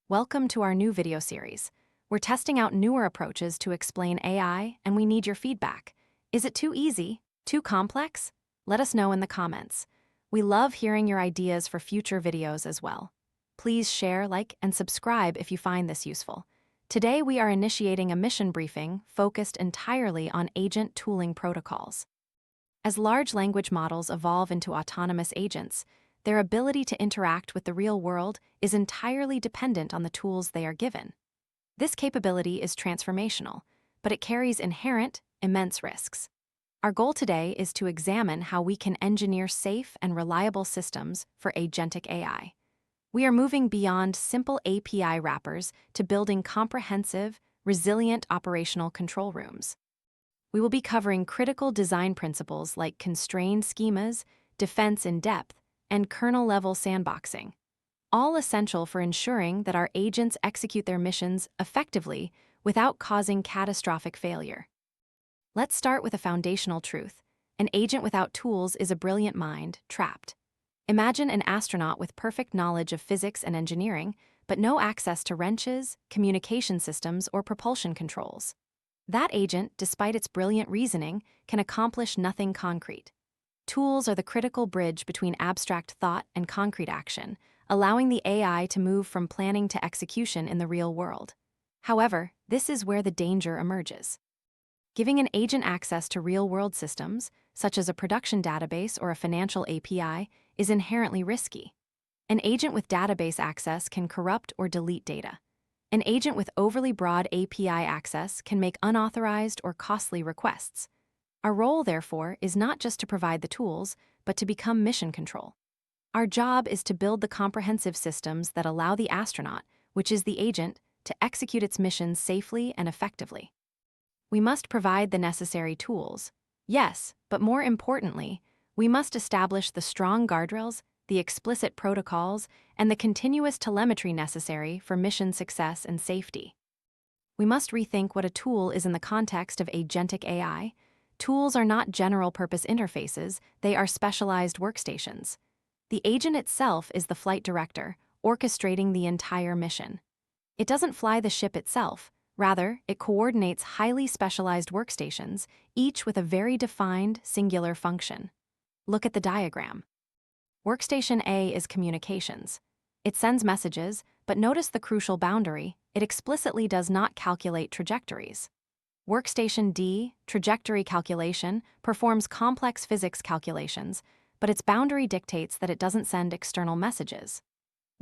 Welcome to our new video series. We're testing out newer approaches to explain AI, and we need your feedback. Is it too easy? Too complex? Let us know in the comments. We love hearing your ideas for future videos as well. Please share, like, and subscribe if you find this useful. Today we are initiating a mission briefing focused entirely on agent tooling protocols. As large language models evolve into autonomous agents, their ability to interact with the real world is entirely dependent on the tools they are given. This capability is transformational, but it carries inherent, immense risks. Our goal today is to examine how we can engineer safe and reliable systems for agentic AI. We are moving beyond simple API wrappers to building comprehensive, resilient operational control rooms. We will be covering critical design principles like constrained schemas, defense in depth, and kernel-level sandboxing, all essential for ensuring that our agents execute their missions effectively without causing catastrophic failure. Let's start with a foundational truth. An agent without tools is a brilliant mind trapped. Imagine an astronaut with perfect knowledge of physics and engineering, but no access to wrenches, communication systems, or propulsion controls. That agent, despite its brilliant reasoning, can accomplish nothing concrete. Tools are the critical bridge between abstract thought and concrete action, allowing the AI to move from planning to execution in the real world. However, this is where the danger emerges. Giving an agent access to real-world systems, such as a production database or a financial API, is inherently risky. An agent with database access can corrupt or delete data. An agent with overly broad API access can make unauthorized or costly requests. Our role, therefore, is not just to provide the tools, but to become mission control. Our job is to build the comprehensive systems that allow the astronaut, which is the agent, to execute its missions safely and effectively. We must provide the necessary tools. Yes, but more importantly, we must establish the strong guardrails, the explicit protocols, and the continuous telemetry necessary for mission success and safety. We must rethink what a tool is in the context of agentic AI. Tools are not general-purpose interfaces, they are specialized workstations. The agent itself is the flight director, orchestrating the entire mission. It doesn't fly the ship itself, rather, it coordinates highly specialized workstations, each with a very defined, singular function. Look at the diagram. Workstation A is communications. It sends messages, but notice the crucial boundary, it explicitly does not calculate trajectories. Workstation D, trajectory calculation, performs complex physics calculations, but its boundary dictates that it doesn't send external messages.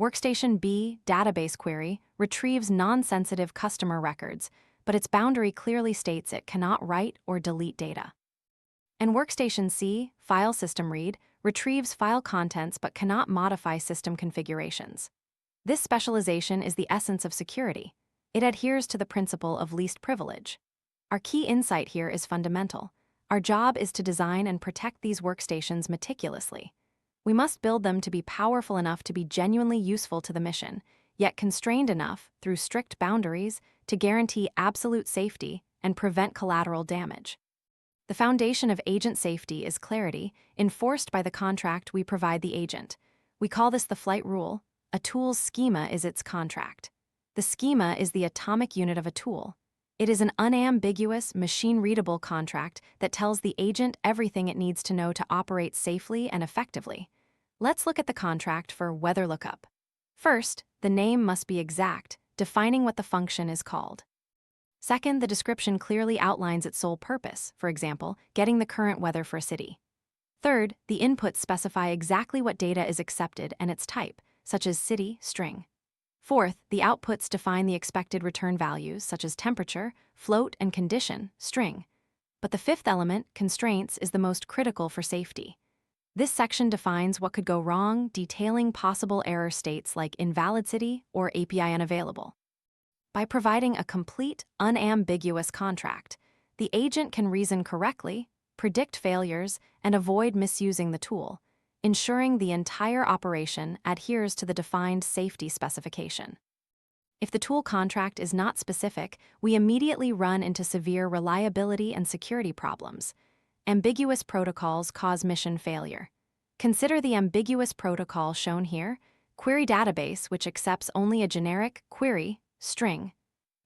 Workstation B, database query, retrieves non-sensitive customer records, but its boundary clearly states it cannot write or delete data. And Workstation C, file system read, retrieves file contents but cannot modify system configurations. This specialization is the essence of security. It adheres to the principle of least privilege. Our key insight here is fundamental. Our job is to design and protect these workstations meticulously. We must build them to be powerful enough to be genuinely useful to the mission, yet constrained enough, through strict boundaries, to guarantee absolute safety and prevent collateral damage. The foundation of agent safety is clarity, enforced by the contract we provide the agent. We call this the flight rule. A tool's schema is its contract. The schema is the atomic unit of a tool. It is an unambiguous, machine-readable contract that tells the agent everything it needs to know to operate safely and effectively. Let's look at the contract for weather lookup. First, the name must be exact, defining what the function is called. Second, the description clearly outlines its sole purpose, for example, getting the current weather for a city. Third, the inputs specify exactly what data is accepted and its type, such as city, string. Fourth, the outputs define the expected return values, such as temperature, float, and condition, string. But the fifth element, constraints, is the most critical for safety. This section defines what could go wrong, detailing possible error states like invalid city or API unavailable. By providing a complete, unambiguous contract, the agent can reason correctly, predict failures, and avoid misusing the tool, ensuring the entire operation adheres to the defined safety specification. If the tool contract is not specific, we immediately run into severe reliability and security problems. Ambiguous protocols cause mission failure. Consider the ambiguous protocol shown here. Query database, which accepts only a generic query string.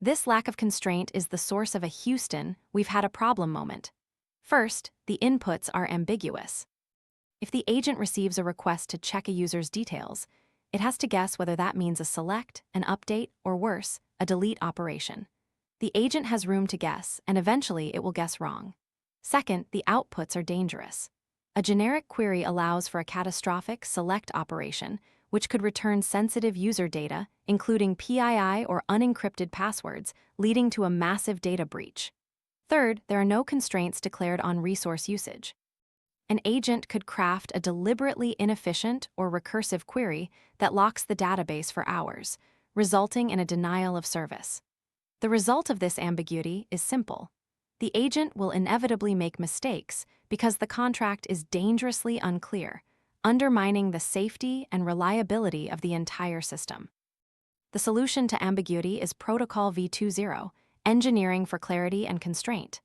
This lack of constraint is the source of a Houston, we've had a problem moment. First, the inputs are ambiguous. If the agent receives a request to check a user's details, it has to guess whether that means a select, an update, or worse, a delete operation. The agent has room to guess, and eventually it will guess wrong. Second, the outputs are dangerous. A generic query allows for a catastrophic select operation, which could return sensitive user data, including PII or unencrypted passwords, leading to a massive data breach. Third, there are no constraints declared on resource usage. An agent could craft a deliberately inefficient or recursive query that locks the database for hours, resulting in a denial of service. The result of this ambiguity is simple. The agent will inevitably make mistakes because the contract is dangerously unclear, undermining the safety and reliability of the entire system. The solution to ambiguity is Protocol v20, engineering for clarity and constraint.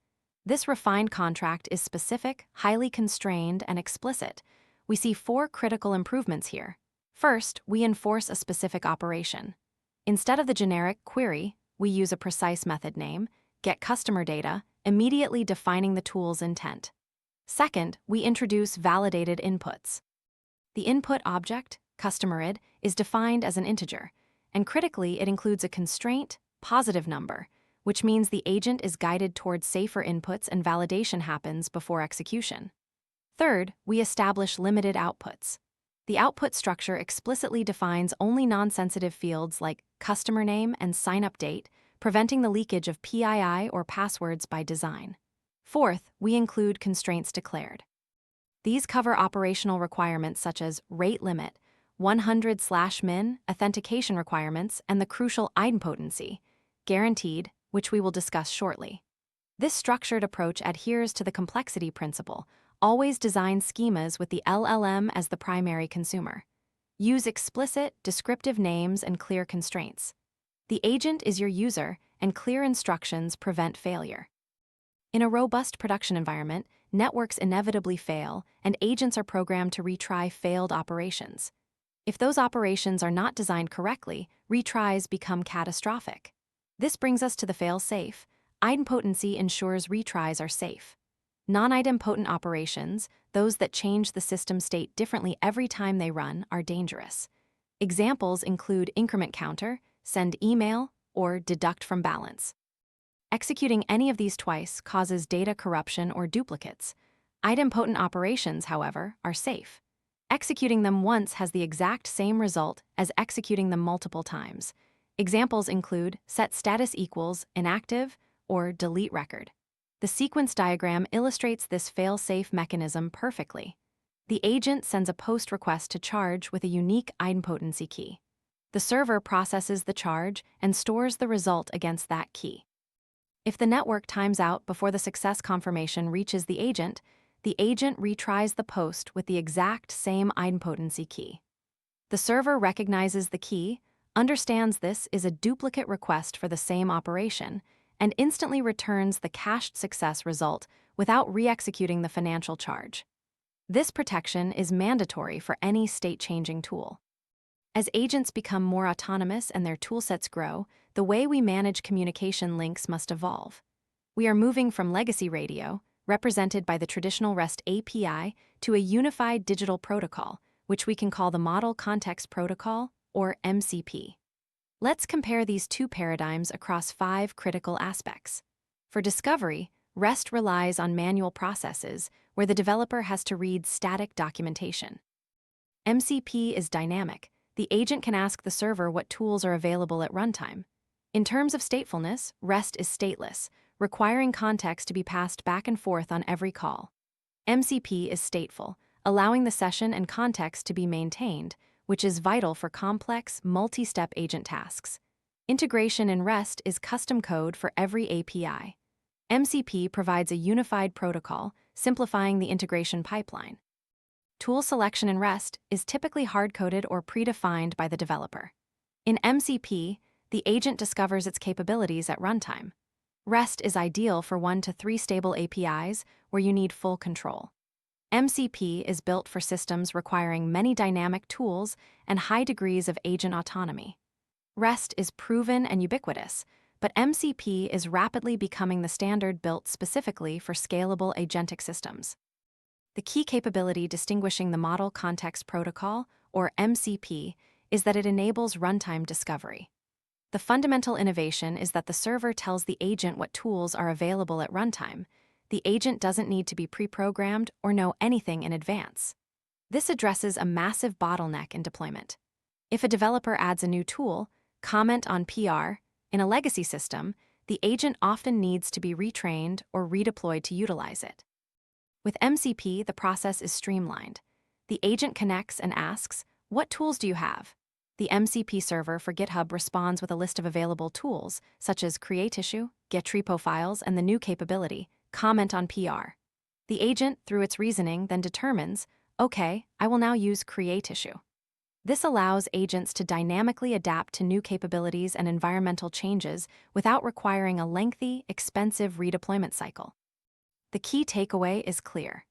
This refined contract is specific, highly constrained, and explicit. We see 4 critical improvements here. First, we enforce a specific operation. Instead of the generic query, we use a precise method name, get customer data, immediately defining the tool's intent. Second, we introduce validated inputs. The input object, customer_id, is defined as an integer, and critically, it includes a constraint, positive number, which means the agent is guided towards safer inputs and validation happens before execution. Third, we establish limited outputs. The output structure explicitly defines only non-sensitive fields like customer name and sign-up date, preventing the leakage of PII or passwords by design. Fourth, we include constraints declared. These cover operational requirements such as rate limit, 100/min, authentication requirements, and the crucial idempotency, guaranteed, which we will discuss shortly. This structured approach adheres to the complexity principle, always design schemas with the LLM as the primary consumer. Use explicit, descriptive names and clear constraints. The agent is your user, and clear instructions prevent failure. In a robust production environment, networks inevitably fail, and agents are programmed to retry failed operations. If those operations are not designed correctly, retries become catastrophic. This brings us to the fail-safe. Idempotency ensures retries are safe. Non-idempotent operations, those that change the system state differently every time they run, are dangerous. Examples include increment counter, send email, or deduct from balance. Executing any of these twice causes data corruption or duplicates. Idempotent operations, however, are safe. Executing them once has the exact same result as executing them multiple times. Examples include set status equals inactive or delete record. The sequence diagram illustrates this fail-safe mechanism perfectly. The agent sends a post request to charge with a unique idempotency key. The server processes the charge and stores the result against that key. If the network times out before the success confirmation reaches the agent retries the post with the exact same idempotency key. The server recognizes the key, understands this is a duplicate request for the same operation, and instantly returns the cached success result without re-executing the financial charge. This protection is mandatory for any state-changing tool. As agents become more autonomous and their toolsets grow, the way we manage communication links must evolve. We are moving from legacy radio, represented by the traditional REST API, to a unified digital protocol, which we can call the Model Context Protocol, or MCP. Let's compare these two paradigms across 5 critical aspects. For discovery, REST relies on manual processes where the developer has to read static documentation. MCP is dynamic. The agent can ask the server what tools are available at runtime. In terms of statefulness, REST is stateless, requiring context to be passed back and forth on every call. MCP is stateful, allowing the session and context to be maintained, which is vital for complex, multi-step agent tasks. Integration in REST is custom code for every API. MCP provides a unified protocol, simplifying the integration pipeline. Tool selection in REST is typically hard-coded or predefined by the developer. In MCP, the agent discovers its capabilities at runtime. REST is ideal for 1 to 3 stable APIs where you need full control. MCP is built for systems requiring many dynamic tools and high degrees of agent autonomy. REST is proven and ubiquitous, but MCP is rapidly becoming the standard built specifically for scalable agentic systems. The key capability distinguishing the Model Context Protocol, or MCP, is that it enables runtime discovery. The fundamental innovation is that the server tells the agent what tools are available at runtime. The agent doesn't need to be pre-programmed or know anything in advance. This addresses a massive bottleneck in deployment. If a developer adds a new tool, comment on PR, in a legacy system, the agent often needs to be retrained or redeployed to utilize it. With MCP, the process is streamlined. The agent connects and asks, "What tools do you have?" The MCP server for GitHub responds with a list of available tools, such as create issue, get repo files, and the new capability, comment on PR. The agent, through its reasoning, then determines, "Okay, I will now use create issue." This allows agents to dynamically adapt to new capabilities and environmental changes without requiring a lengthy, expensive redeployment cycle. The key takeaway is clear.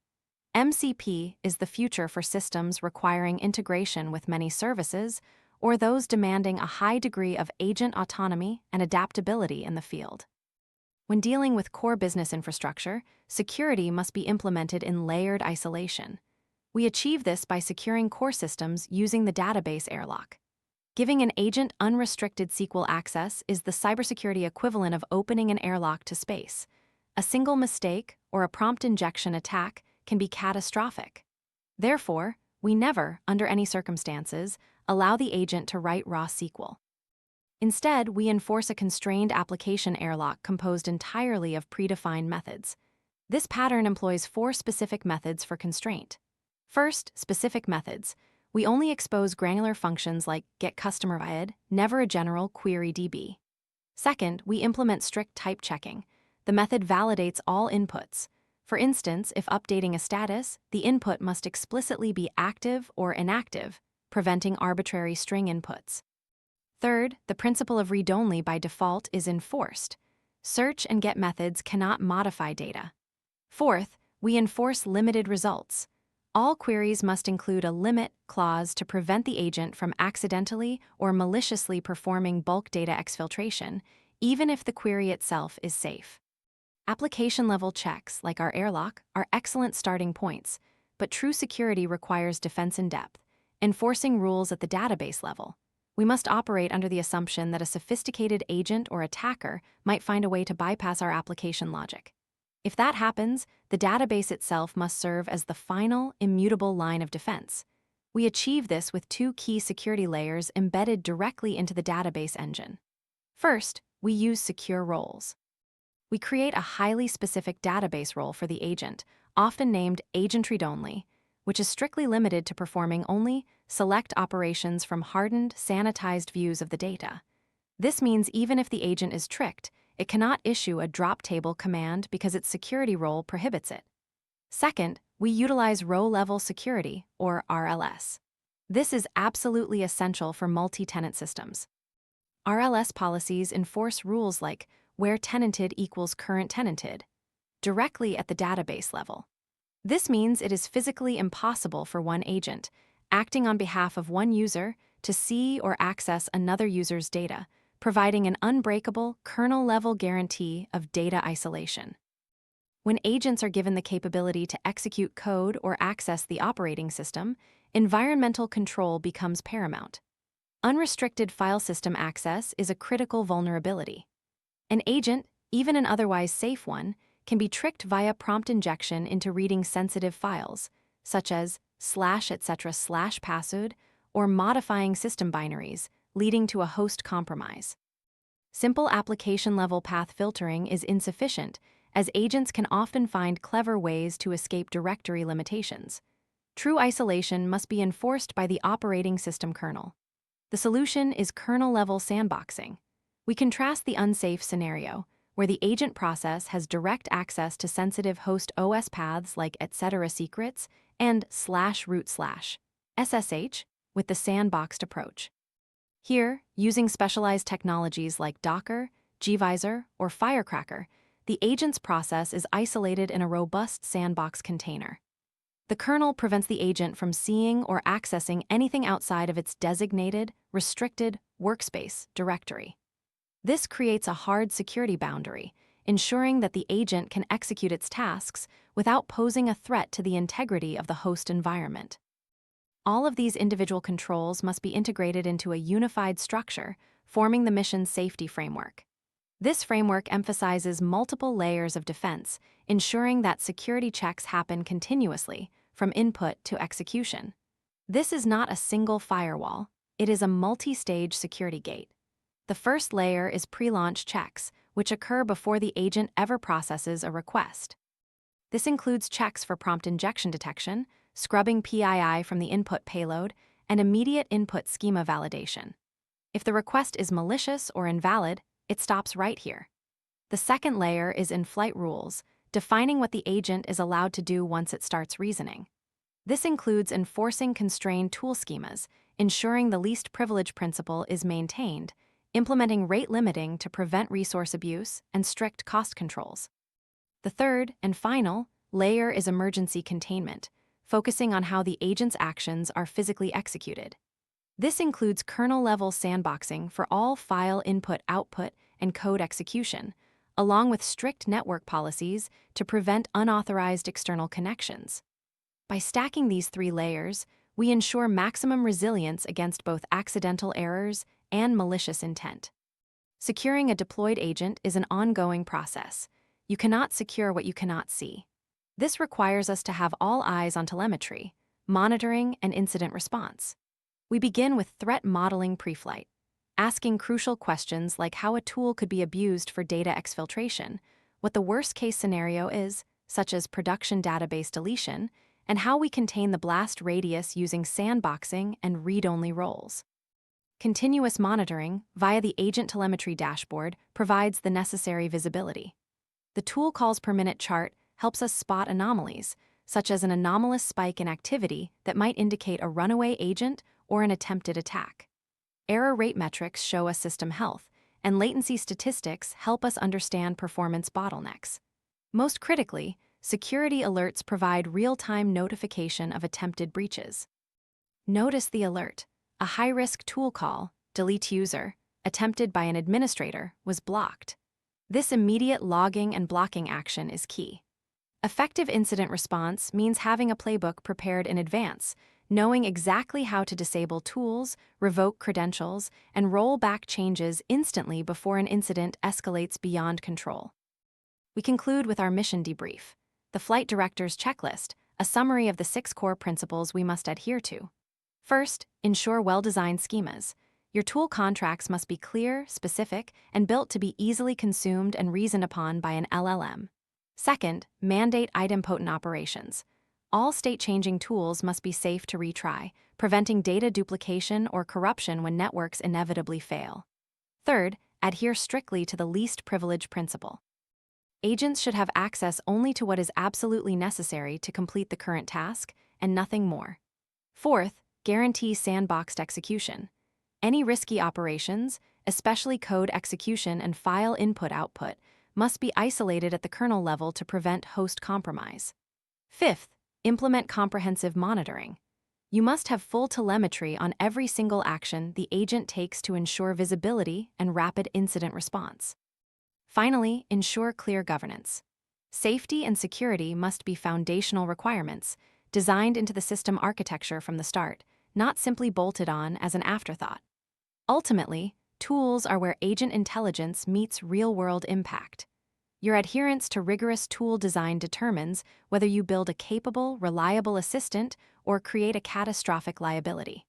MCP is the future for systems requiring integration with many services or those demanding a high degree of agent autonomy and adaptability in the field. When dealing with core business infrastructure, security must be implemented in layered isolation. We achieve this by securing core systems using the database airlock. Giving an agent unrestricted SQL access is the cybersecurity equivalent of opening an airlock to space. A single mistake or a prompt injection attack can be catastrophic. Therefore, we never, under any circumstances, allow the agent to write raw SQL. Instead, we enforce a constrained application airlock composed entirely of predefined methods. This pattern employs 4 specific methods for constraint. First, specific methods. We only expose granular functions like getCustomerID, never a general query DB. Second, we implement strict type checking. The method validates all inputs. For instance, if updating a status, the input must explicitly be active or inactive, preventing arbitrary string inputs. Third, the principle of read-only by default is enforced. Search and get methods cannot modify data. Fourth, we enforce limited results. All queries must include a limit clause to prevent the agent from accidentally or maliciously performing bulk data exfiltration, even if the query itself is safe. Application-level checks, like our airlock, are excellent starting points, but true security requires defense in depth, enforcing rules at the database level. We must operate under the assumption that a sophisticated agent or attacker might find a way to bypass our application logic. If that happens, the database itself must serve as the final, immutable line of defense. We achieve this with 2 key security layers embedded directly into the database engine. First, we use secure roles. We create a highly specific database role for the agent, often named agent read-only, which is strictly limited to performing only select operations from hardened, sanitized views of the data. This means even if the agent is tricked, it cannot issue a drop table command because its security role prohibits it. Second, we utilize row-level security, or RLS. This is absolutely essential for multi-tenant systems. RLS policies enforce rules like where tenanted equals current tenanted, directly at the database level. This means it is physically impossible for one agent, acting on behalf of one user, to see or access another user's data, providing an unbreakable, kernel-level guarantee of data isolation. When agents are given the capability to execute code or access the operating system, environmental control becomes paramount. Unrestricted file system access is a critical vulnerability. An agent, even an otherwise safe one, can be tricked via prompt injection into reading sensitive files, such as /etc/password, or modifying system binaries, leading to a host compromise. Simple application-level path filtering is insufficient, as agents can often find clever ways to escape directory limitations. True isolation must be enforced by the operating system kernel. The solution is kernel-level sandboxing. We contrast the unsafe scenario, where the agent process has direct access to sensitive host OS paths like etc secrets and /root/SSH, with the sandboxed approach. Here, using specialized technologies like Docker, gvisor, or Firecracker, the agent's process is isolated in a robust sandbox container. The kernel prevents the agent from seeing or accessing anything outside of its designated, restricted workspace directory. This creates a hard security boundary, ensuring that the agent can execute its tasks without posing a threat to the integrity of the host environment. All of these individual controls must be integrated into a unified structure, forming the mission's safety framework. This framework emphasizes multiple layers of defense, ensuring that security checks happen continuously, from input to execution. This is not a single firewall, it is a multi-stage security gate. The first layer is pre-launch checks, which occur before the agent ever processes a request. This includes checks for prompt injection detection, scrubbing PII from the input payload, and immediate input schema validation. If the request is malicious or invalid, it stops right here. The second layer is in-flight rules, defining what the agent is allowed to do once it starts reasoning. This includes enforcing constrained tool schemas, ensuring the least privilege principle is maintained, implementing rate limiting to prevent resource abuse, and strict cost controls. The third and final layer is emergency containment, focusing on how the agent's actions are physically executed. This includes kernel-level sandboxing for all file input-output and code execution, along with strict network policies to prevent unauthorized external connections. By stacking these three layers, we ensure maximum resilience against both accidental errors and malicious intent. Securing a deployed agent is an ongoing process. You cannot secure what you cannot see. This requires us to have all eyes on telemetry, monitoring, and incident response. We begin with threat modeling pre-flight, asking crucial questions like how a tool could be abused for data exfiltration, what the worst-case scenario is, such as production database deletion, and how we contain the blast radius using sandboxing and read-only roles. Continuous monitoring via the agent telemetry dashboard provides the necessary visibility. The tool calls per minute chart helps us spot anomalies, such as an anomalous spike in activity that might indicate a runaway agent or an attempted attack. Error rate metrics show us system health, and latency statistics help us understand performance bottlenecks. Most critically, security alerts provide real-time notification of attempted breaches. Notice the alert. A high-risk tool call, delete user, attempted by an administrator, was blocked. This immediate logging and blocking action is key. Effective incident response means having a playbook prepared in advance, knowing exactly how to disable tools, revoke credentials, and roll back changes instantly before an incident escalates beyond control. We conclude with our mission debrief, the flight director's checklist, a summary of the 6 core principles we must adhere to. First, ensure well-designed schemas. Your tool contracts must be clear, specific, and built to be easily consumed and reasoned upon by an LLM. Second, mandate idempotent operations. All state-changing tools must be safe to retry, preventing data duplication or corruption when networks inevitably fail. Third, adhere strictly to the least privilege principle. Agents should have access only to what is absolutely necessary to complete the current task, and nothing more. Fourth, guarantee sandboxed execution. Any risky operations, especially code execution and file input-output, must be isolated at the kernel level to prevent host compromise. Fifth, implement comprehensive monitoring. You must have full telemetry on every single action the agent takes to ensure visibility and rapid incident response. Finally, ensure clear governance. Safety and security must be foundational requirements, designed into the system architecture from the start, not simply bolted on as an afterthought. Ultimately, tools are where agent intelligence meets real-world impact. Your adherence to rigorous tool design determines whether you build a capable, reliable assistant or create a catastrophic liability.